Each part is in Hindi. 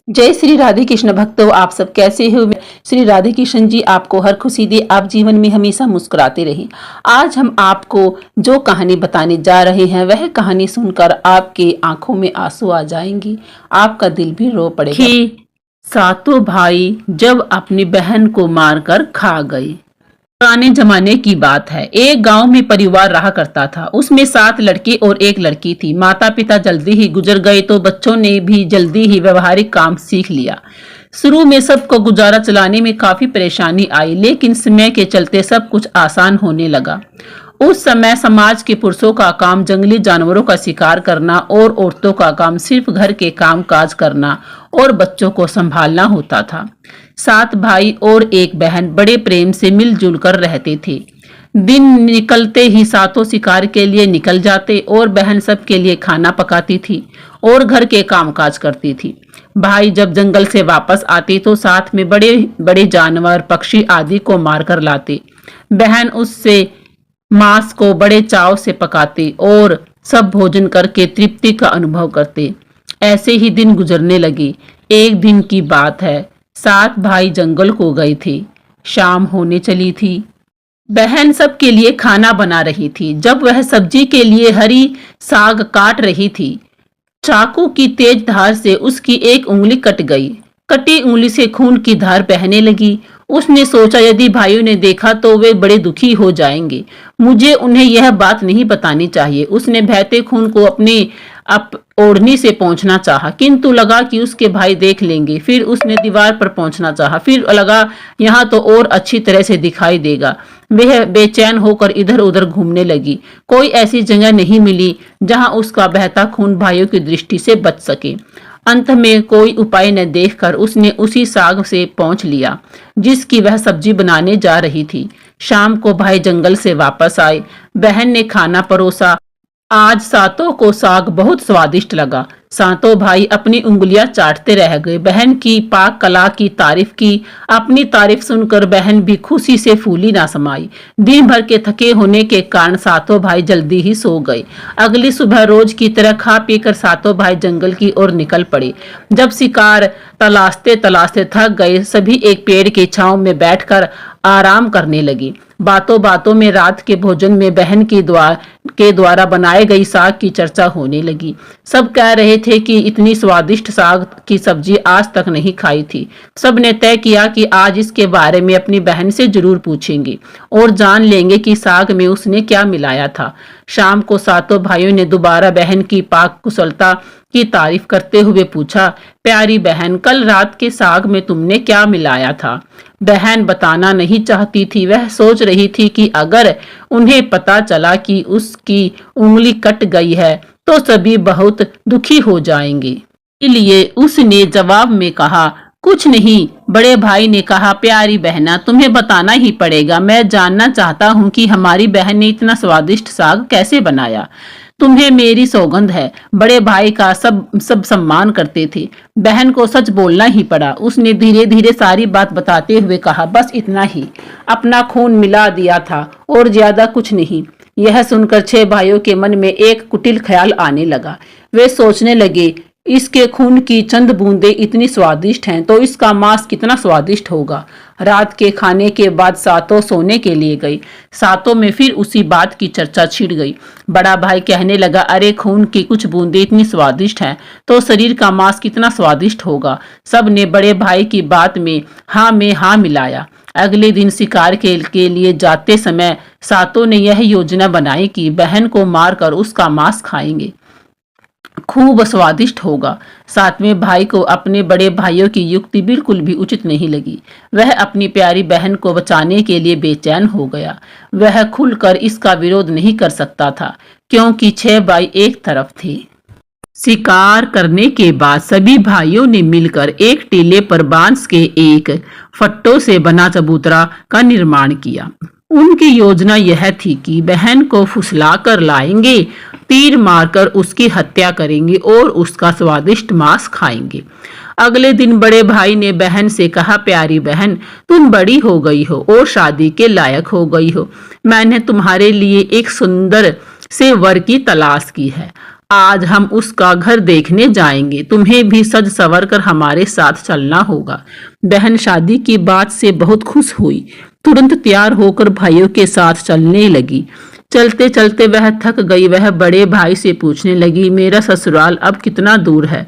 जय श्री राधे कृष्ण भक्तों, आप सब कैसे हो। श्री राधे कृष्ण जी आपको हर खुशी दे, आप जीवन में हमेशा मुस्कुराते रहें। आज हम आपको जो कहानी बताने जा रहे हैं वह कहानी सुनकर आपके आंखों में आंसू आ जाएंगी, आपका दिल भी रो पड़ेगा। सातों भाई जब अपनी बहन को मारकर खा गए। पुराने जमाने की बात है। एक गांव में परिवार रहा करता था। उसमें 7 लड़के और 1 लड़की थी। माता पिता जल्दी ही गुजर गए तो बच्चों ने भी जल्दी ही व्यवहारिक काम सीख लिया। शुरू में सबको गुजारा चलाने में काफी परेशानी आई, लेकिन समय के चलते सब कुछ आसान होने लगा। उस समय समाज के पुरुषों का काम जंगली जानवरों का शिकार करना और औरतों का काम सिर्फ घर के काम काज करना और बच्चों को संभालना होता था। 7 भाई और 1 बहन बड़े प्रेम से मिलजुल कर रहते थे। दिन निकलते ही सातों शिकार के लिए निकल जाते और बहन सबके लिए खाना पकाती थी और घर के कामकाज करती थी। भाई जब जंगल से वापस आते तो साथ में बड़े बड़े जानवर, पक्षी आदि को मारकर लाते। बहन उससे मांस को बड़े चाव से पकाते और सब भोजन करके तृप्ति का अनुभव करते। ऐसे ही दिन गुजरने लगे। एक दिन की बात है, 7 भाई जंगल को गए थे। शाम होने चली थी। बहन सबके लिए खाना बना रही थी। जब वह सब्जी के लिए हरी साग काट रही थी, चाकू की तेज धार से उसकी एक उंगली कट गई। कटी उंगली से खून की धार बहने लगी। उसने सोचा यदि भाइयों ने देखा तो वे बड़े दुखी हो जाएंगे, मुझे उन्हें यह बात नहीं बतानी चाहिए। उसने बहते खून को अपने ओढ़नी से पहुंचना चाहा, किंतु लगा कि उसके भाई देख लेंगे। फिर उसने दीवार पर पहुंचना चाहा, फिर लगा यहाँ तो और अच्छी तरह से दिखाई देगा। वह बेचैन होकर इधर उधर घूमने लगी। कोई ऐसी जगह नहीं मिली जहां उसका बहता खून भाइयों की दृष्टि से बच सके। अंत में कोई उपाय न देखकर उसने उसी साग से पहुंच लिया जिसकी वह सब्जी बनाने जा रही थी। शाम को भाई जंगल से वापस आए। बहन ने खाना परोसा। आज सातों को साग बहुत स्वादिष्ट लगा। सातों भाई अपनी उंगलियां चाटते रह गए। बहन की पाक कला की तारीफ की। अपनी तारीफ सुनकर बहन भी खुशी से फूली ना समाई। दिन भर के थके होने के कारण सातों भाई जल्दी ही सो गए। अगली सुबह रोज की तरह खा पीकर सातों भाई जंगल की ओर निकल पड़े। जब शिकार तलाशते तलाशते थक गए, सभी एक पेड़ की छांव में बैठकर आराम करने लगे। बातों बातों में रात के भोजन में बहन के द्वारा बनाए गई साग की चर्चा होने लगी। सब कह रहे थे कि इतनी स्वादिष्ट साग की सब्जी आज तक नहीं खाई थी। सब ने तय किया कि आज इसके बारे में अपनी बहन से जरूर पूछेंगे और जान लेंगे कि साग में उसने क्या मिलाया था। शाम को सातों भाइयों ने दोबारा बहन की पाक कुशलता की तारीफ करते हुए पूछा, प्यारी बहन, कल रात के साग में तुमने क्या मिलाया था? बहन बताना नहीं चाहती थी। वह सोच रही थी कि अगर उन्हें पता चला कि उसकी उंगली कट गई है तो सभी बहुत दुखी हो जाएंगे। इसलिए उसने जवाब में कहा, कुछ नहीं। बड़े भाई ने कहा, प्यारी बहना, तुम्हें बताना ही पड़ेगा। मैं जानना चाहता हूँ कि हमारी बहन ने इतना स्वादिष्ट साग कैसे बनाया। तुम्हें मेरी सौगंध है। बड़े भाई का सब सम्मान करते थे। बहन को सच बोलना ही पड़ा। उसने धीरे धीरे सारी बात बताते हुए कहा, बस इतना ही, अपना खून मिला दिया था और ज्यादा कुछ नहीं। यह सुनकर 6 भाइयों के मन में एक कुटिल ख्याल आने लगा। वे सोचने लगे, इसके खून की चंद बूंदें इतनी स्वादिष्ट हैं तो इसका मांस कितना स्वादिष्ट होगा। रात के खाने के बाद सातों सोने के लिए गई। सातों में फिर उसी बात की चर्चा छिड़ गई। बड़ा भाई कहने लगा, अरे खून की कुछ बूंदें इतनी स्वादिष्ट हैं तो शरीर का मांस कितना स्वादिष्ट होगा। सब ने बड़े भाई की बात में हाँ मिलाया। अगले दिन शिकार के लिए जाते समय सातों ने यह योजना बनाई कि बहन को मारकर उसका मांस खाएंगे, खूब स्वादिष्ट होगा। 7वें भाई को अपने बड़े भाइयों की युक्ति बिल्कुल भी उचित नहीं लगी। वह अपनी प्यारी बहन को बचाने के लिए बेचैन हो गया। वह खुलकर इसका विरोध नहीं कर सकता था क्योंकि 6 भाई एक तरफ थे। शिकार करने के बाद सभी भाइयों ने मिलकर एक टीले पर बांस के एक फट्टों से बना चबूतरा का निर्माण किया। उनकी योजना यह थी कि बहन को फुसला कर लाएंगे, तीर मारकर उसकी हत्या करेंगे और उसका स्वादिष्ट मांस खाएंगे। अगले दिन बड़े भाई ने बहन से कहा, प्यारी बहन, तुम बड़ी हो गई हो और शादी के लायक हो गई हो। मैंने तुम्हारे लिए एक सुंदर से वर की तलाश की है। आज हम उसका घर देखने जाएंगे, तुम्हें भी सज संवर कर हमारे साथ चलना होगा। बहन शादी की बात से बहुत खुश हुई, तुरंत तैयार होकर भाइयों के साथ चलने लगी। चलते चलते वह थक गई। वह बड़े भाई से पूछने लगी, मेरा ससुराल अब कितना दूर है?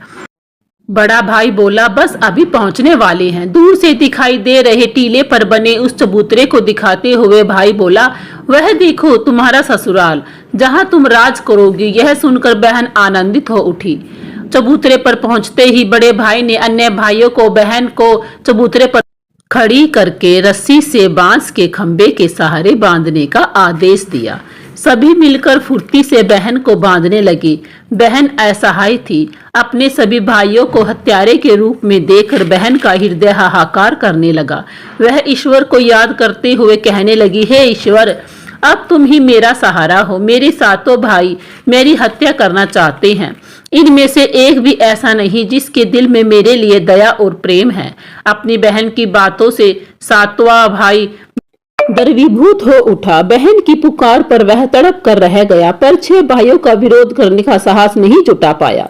बड़ा भाई बोला, बस अभी पहुंचने वाले हैं। दूर से दिखाई दे रहे टीले पर बने उस चबूतरे को दिखाते हुए भाई बोला, वह देखो तुम्हारा ससुराल, जहां तुम राज करोगी। यह सुनकर बहन आनंदित हो उठी। चबूतरे पर पहुंचते ही बड़े भाई ने अन्य भाइयों को बहन को चबूतरे पर खड़ी करके रस्सी से बांस के खंबे के सहारे बांधने का आदेश दिया। सभी मिलकर फुर्ती से बहन को बांधने लगी। बहन असहाय थी। अपने सभी भाइयों को हत्यारे के रूप में देखकर बहन का हृदय हाहाकार करने लगा। वह ईश्वर को याद करते हुए कहने लगी, हे ईश्वर, अब तुम ही मेरा सहारा हो। मेरे सातों भाई मेरी हत्या करना चाहते हैं। इनमें से एक भी ऐसा नहीं जिसके दिल में मेरे लिए दया और प्रेम है। अपनी बहन की बातों से सातवां भाई द्रवीभूत हो उठा। बहन की पुकार पर वह तड़प कर रह गया, पर 6 भाइयों का विरोध करने का साहस नहीं जुटा पाया।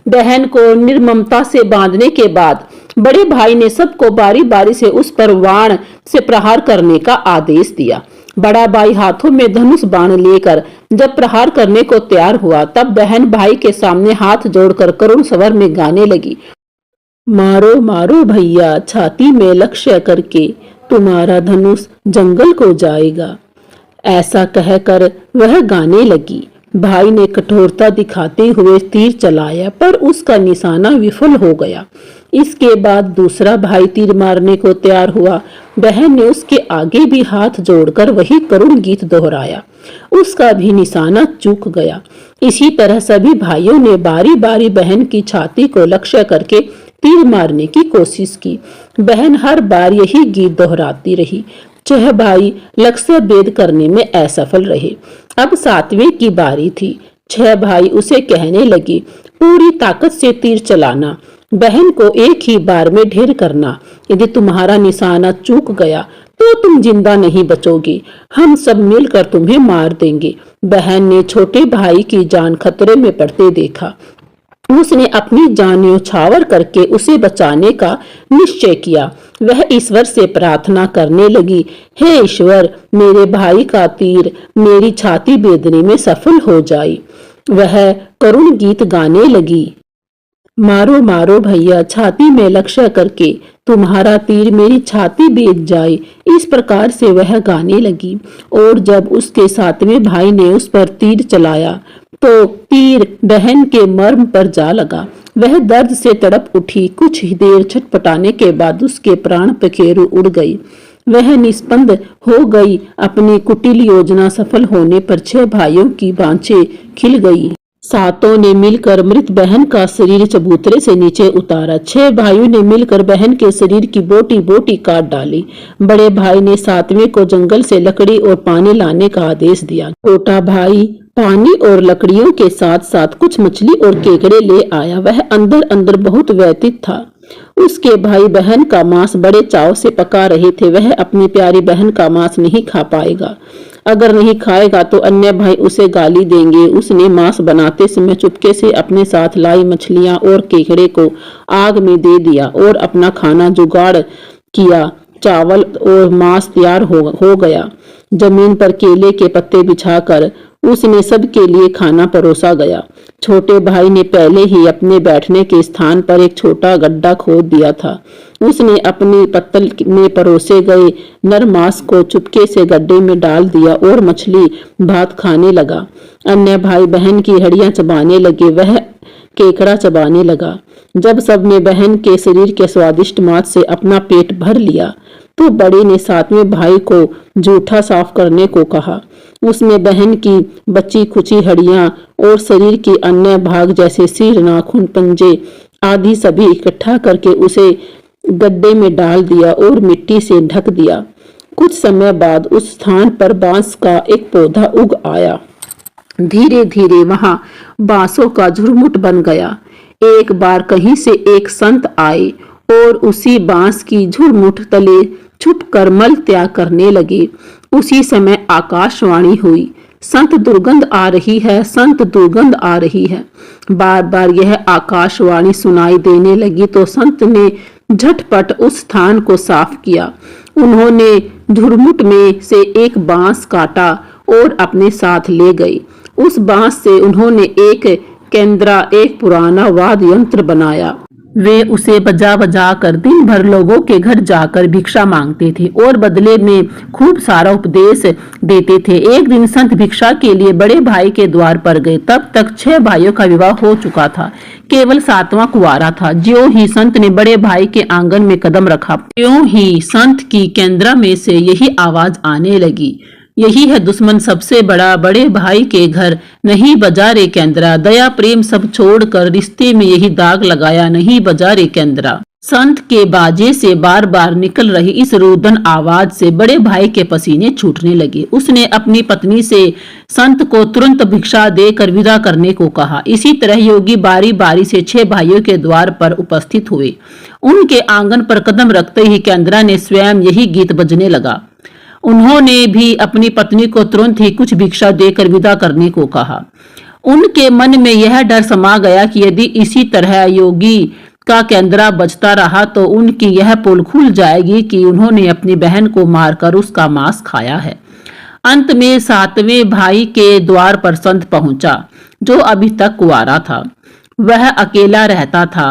बहन को निर्ममता से बांधने के बाद बड़े भाई ने सबको बारी बारी से उस पर बाण से प्रहार करने का आदेश दिया। बड़ा भाई हाथों में धनुष बाण लेकर जब प्रहार करने को तैयार हुआ, तब बहन भाई के सामने हाथ जोड़कर करुण स्वर में गाने लगी, मारो मारो भैया छाती में लक्ष्य करके, तुम्हारा धनुष जंगल को जाएगा। ऐसा कहकर वह गाने लगी। भाई ने कठोरता दिखाते हुए तीर चलाया, पर उसका निशाना विफल हो गया। इसके बाद दूसरा भाई तीर मारने को तैयार हुआ। बहन ने उसके आगे भी हाथ जोड़कर वही करुण गीत दोहराया। उसका भी निशाना चूक गया। इसी तरह सभी भाइयों ने बारी बारी बहन की छाती को लक्ष्य करके तीर मारने की कोशिश की। बहन हर बार यही गीत दोहराती रही। 6 भाई लक्ष्य भेद करने में असफल रहे। अब 7वें की बारी थी। 6 भाई उसे कहने लगे, पूरी ताकत से तीर चलाना, बहन को एक ही बार में ढेर करना। यदि तुम्हारा निशाना चूक गया तो तुम जिंदा नहीं बचोगे। हम सब मिलकर तुम्हें मार देंगे। बहन ने छोटे भाई की जान खतरे में पड़ते देखा। उसने अपनी जान न्यौछावर करके उसे बचाने का निश्चय किया। वह ईश्वर से प्रार्थना करने लगी, हे ईश्वर, मेरे भाई का तीर मेरी छाती बेदने में सफल हो जाए। वह करुण गीत गाने लगी, मारो मारो भैया छाती में लक्ष्य करके, तुम्हारा तीर मेरी छाती बेद जाए। इस प्रकार से वह गाने लगी। और जब उसके 7वें भाई ने उस पर तीर चलाया तो तीर बहन के मर्म पर जा लगा। वह दर्द से तड़प उठी। कुछ ही देर छटपटाने के बाद उसके प्राण पखेरु उड़ गई। वह निस्पंद हो गई। अपनी कुटिल योजना सफल होने पर 6 भाइयों की बाँछें खिल गई। सातों ने मिलकर मृत बहन का शरीर चबूतरे से नीचे उतारा। 6 भाइयों ने मिलकर बहन के शरीर की बोटी बोटी काट डाली। बड़े भाई ने 7वें को जंगल से लकड़ी और पानी लाने का आदेश दिया। छोटा भाई पानी और लकड़ियों के साथ साथ कुछ मछली और केकड़े ले आया। वह अंदर अंदर बहुत व्यथित था। उसके भाई बहन का मांस बड़े चाव से पका रहे थे। वह अपनी प्यारी बहन का मांस नहीं खा पाएगा। अगर नहीं खाएगा तो अन्य भाई उसे गाली देंगे। उसने मांस बनाते समय चुपके से अपने साथ लाई मछलियां और केकड़े को आग में दे दिया और अपना खाना जुगाड़ किया। चावल और मांस तैयार हो गया। जमीन पर केले के पत्ते बिछाकर उसने सबके लिए खाना परोसा गया। छोटे भाई ने पहले ही अपने बैठने के स्थान पर एक छोटा गड्ढा खोद दिया था। उसने अपनी पत्तल में परोसे गए नर मांस को चुपके से गड्ढे में डाल दिया और मछली भात खाने लगा। अन्य भाई बहन की हड्डियां चबाने लगे। वह केकड़ा चबाने लगा। जब सबने बहन के शरीर के स्वादिष्ट मांस से अपना पेट भर लिया तो बड़े ने 7वें भाई को जूठा साफ करने को कहा। उसने बहन की बची खुची हड्डियां और शरीर के अन्य भाग जैसे सिर, नाखून, पंजे आदि सभी इकट्ठा करके उसे गड्ढे में डाल दिया और मिट्टी से ढक दिया। कुछ समय बाद उस स्थान पर बांस का एक पौधा उग आया। धीरे धीरे वहां बांसों का झुरमुट बन गया। एक बार कहीं से एक संत आए और उसी बांस की झुरमुट तले छुपकर मल त्याग करने लगे। उसी समय आकाशवाणी हुई, संत दुर्गंध आ रही है, संत दुर्गंध आ रही है। बार बार यह आकाशवाणी सुनाई देने लगी तो संत ने झटपट उस स्थान को साफ किया। उन्होंने झुरमुट में से एक बांस काटा और अपने साथ ले गए। उस बांस से उन्होंने एक केंद्रा, एक पुराना वाद्य यंत्र बनाया। वे उसे बजा बजा कर दिन भर लोगों के घर जाकर भिक्षा मांगते थे और बदले में खूब सारा उपदेश देते थे। एक दिन संत भिक्षा के लिए बड़े भाई के द्वार पर गए। तब तक 6 भाइयों का विवाह हो चुका था, केवल 7वां कुंवारा था। ज्यों ही संत ने बड़े भाई के आंगन में कदम रखा, त्यों ही संत की केंद्रा में से यही आवाज आने लगी, यही है दुश्मन सबसे बड़ा, बड़े भाई के घर नहीं बजा रे केंद्रा, दया प्रेम सब छोड़कर रिश्ते में यही दाग लगाया, नहीं बजा रे केंद्रा। संत के बाजे से बार बार निकल रही इस रुदन आवाज से बड़े भाई के पसीने छूटने लगे। उसने अपनी पत्नी से संत को तुरंत भिक्षा देकर विदा करने को कहा। इसी तरह योगी बारी बारी से 6 भाइयों के द्वार पर उपस्थित हुए। उनके आंगन पर कदम रखते ही केंद्रा ने स्वयं यही गीत बजने लगा। उन्होंने भी अपनी पत्नी को तुरंत ही कुछ भिक्षा देकर विदा करने को कहा। उनके मन में यह डर समा गया कि यदि इसी तरह योगी का केंद्रा बजता रहा तो उनकी यह पोल खुल जाएगी कि उन्होंने अपनी बहन को मारकर उसका मांस खाया है। अंत में 7वें भाई के द्वार पर संत पहुंचा, जो अभी तक कुंवारा था। वह अकेला रहता था।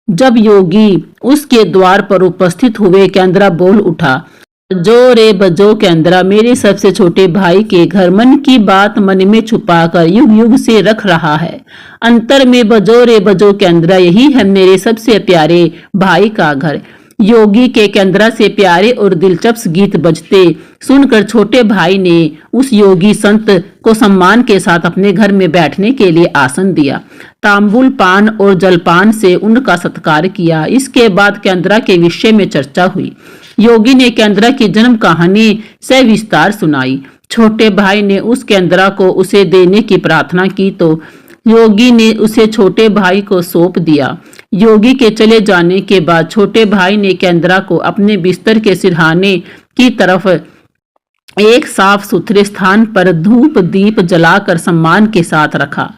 जब योगी उसके द्वार पर उपस्थित हुए, केंद्रा बोल उठा, जो रे बजो केंद्रा, मेरे सबसे छोटे भाई के घर मन की बात मन में छुपाकर युग युग से रख रहा है। अंतर में बजो रे बजो केंद्रा, यही है मेरे सबसे प्यारे भाई का घर। योगी के केंद्रा से प्यारे और दिलचस्प गीत बजते सुनकर छोटे भाई ने उस योगी संत को सम्मान के साथ अपने घर में बैठने के लिए आसन दिया। तांबुल, पान और जलपान से उनका सत्कार किया। इसके बाद केंद्रा के विषय में चर्चा हुई। योगी ने केंद्रा की जन्म कहानी सविस्तार सुनाई। छोटे भाई ने उस केंद्रा को उसे देने की प्रार्थना की तो योगी ने उसे छोटे भाई को सौंप दिया। योगी के चले जाने के बाद छोटे भाई ने केंद्रा को अपने बिस्तर के सिरहाने की तरफ एक साफ सुथरे स्थान पर धूप दीप जलाकर सम्मान के साथ रखा।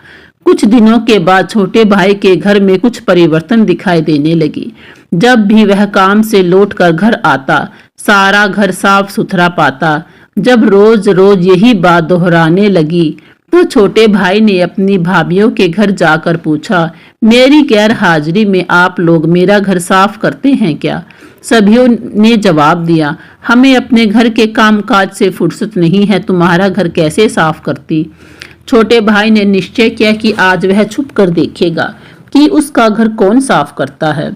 कुछ दिनों के बाद छोटे भाई के घर में कुछ परिवर्तन दिखाई देने लगी। जब भी वह काम से लौटकर घर आता, सारा घर साफ सुथरा पाता। जब रोज रोज यही बात दोहराने लगी तो छोटे भाई ने अपनी भाभीियों के घर जाकर पूछा, मेरी गैर हाजिरी में आप लोग मेरा घर साफ करते हैं क्या? सभीयों ने जवाब दिया, हमें अपने घर के कामकाज से फुर्सत नहीं है, तुम्हारा घर कैसे साफ करती? छोटे भाई ने निश्चय किया कि आज वह छुप कर देखेगा कि उसका घर कौन साफ करता है।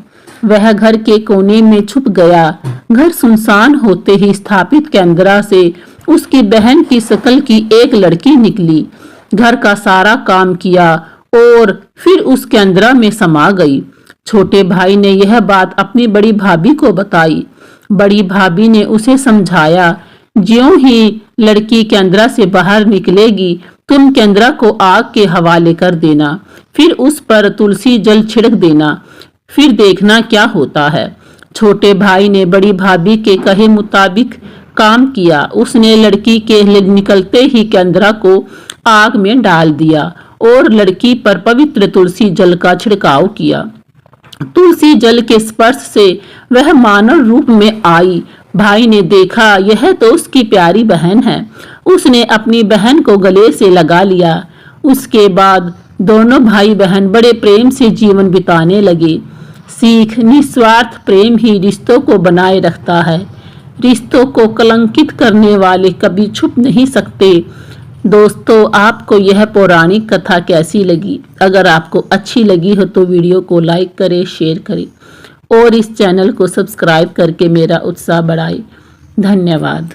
वह घर के कोने में छुप गया। घर सुनसान होते ही स्थापित केंद्रा से उसकी बहन की शकल की एक लड़की निकली। घर का सारा काम किया और फिर उस केंद्रा में समा गई। छोटे भाई ने यह बात अपनी बड़ी भाभी को बताई। बड़ी भाभी ने उसे समझाया, ज्यों ही लड़की केंद्रा से बाहर निकलेगी तुम केंद्रा को आग के हवाले कर देना, फिर उस पर तुलसी जल छिड़क देना, फिर देखना क्या होता है। छोटे भाई ने बड़ी भाभी के कहे मुताबिक काम किया। उसने लड़की के निकलते ही केंद्रा को आग में डाल दिया और लड़की पर पवित्र तुलसी जल का छिड़काव किया। तुलसी जल के स्पर्श से वह मानव रूप में आई। भाई ने देखा यह तो उसकी प्यारी बहन है। उसने अपनी बहन को गले से लगा लिया। उसके बाद दोनों भाई बहन बड़े प्रेम से जीवन बिताने लगे। सीख, निस्वार्थ प्रेम ही रिश्तों को बनाए रखता है। रिश्तों को कलंकित करने वाले कभी छुप नहीं सकते। दोस्तों, आपको यह पौराणिक कथा कैसी लगी? अगर आपको अच्छी लगी हो तो वीडियो को लाइक करें, शेयर करें और इस चैनल को सब्सक्राइब करके मेरा उत्साह बढ़ाएं। धन्यवाद।